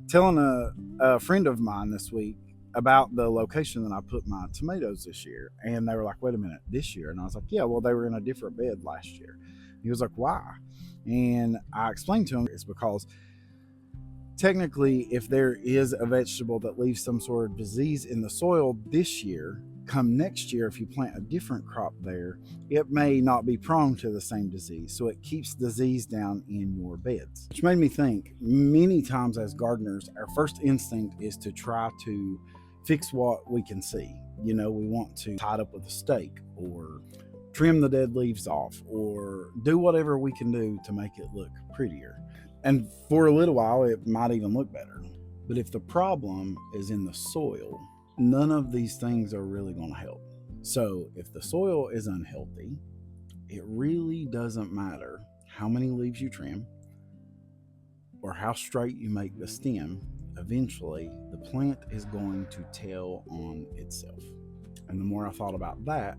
telling a friend of mine this week about the location that I put my tomatoes this year. And they were like, wait a minute, this year? And I was like, yeah, well, they were in a different bed last year. He was like, why? And I explained to him it's because technically, if there is a vegetable that leaves some sort of disease in the soil this year, come next year, if you plant a different crop there, it may not be prone to the same disease. So it keeps disease down in your beds. Which made me think many times as gardeners, our first instinct is to try to fix what we can see. You know, we want to tie it up with a stake or trim the dead leaves off or do whatever we can do to make it look prettier. And for a little while, it might even look better. But if the problem is in the soil, none of these things are really going to help. So if the soil is unhealthy, it really doesn't matter how many leaves you trim or how straight you make the stem. Eventually, the plant is going to tell on itself. And the more I thought about that,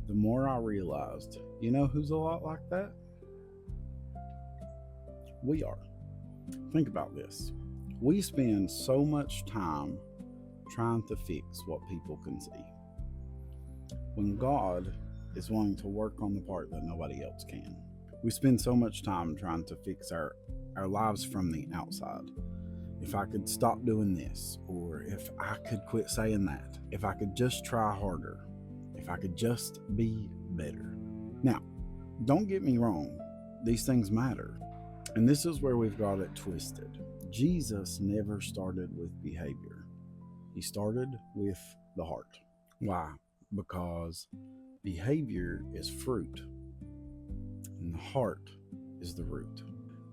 the more I realized, you know who's a lot like that? We are. Think about this. We spend so much time trying to fix what people can see, when God is wanting to work on the part that nobody else can. We spend so much time trying to fix our lives from the outside. If I could stop doing this, or if I could quit saying that, if I could just try harder, if I could just be better. Now, don't get me wrong, these things matter. And this is where we've got it twisted. Jesus never started with behavior. He started with the heart. Why? Because behavior is fruit, and the heart is the root.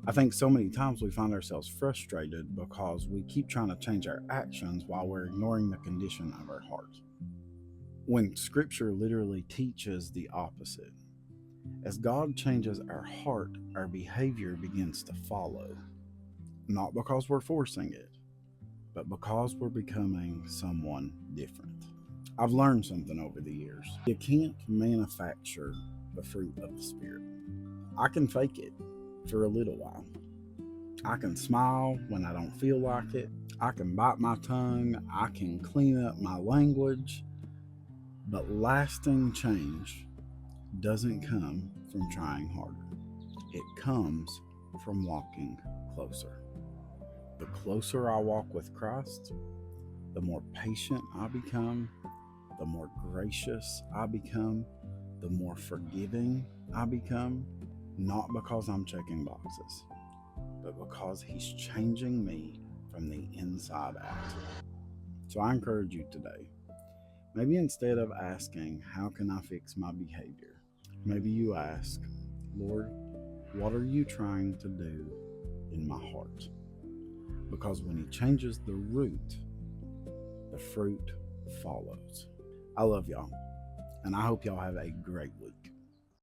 I think so many times we find ourselves frustrated because we keep trying to change our actions while we're ignoring the condition of our heart, when Scripture literally teaches the opposite. As God changes our heart, our behavior begins to follow. Not because we're forcing it, but because we're becoming someone different. I've learned something over the years. You can't manufacture the fruit of the Spirit. I can fake it for a little while. I can smile when I don't feel like it. I can bite my tongue. I can clean up my language. But lasting change doesn't come from trying harder. It comes from walking closer. The closer I walk with Christ, the more patient I become, the more gracious I become, the more forgiving I become, not because I'm checking boxes, but because He's changing me from the inside out. So I encourage you today, maybe instead of asking, how can I fix my behavior? Maybe you ask, Lord, what are you trying to do in my heart? Because when He changes the root, the fruit follows. I love y'all, and I hope y'all have a great week.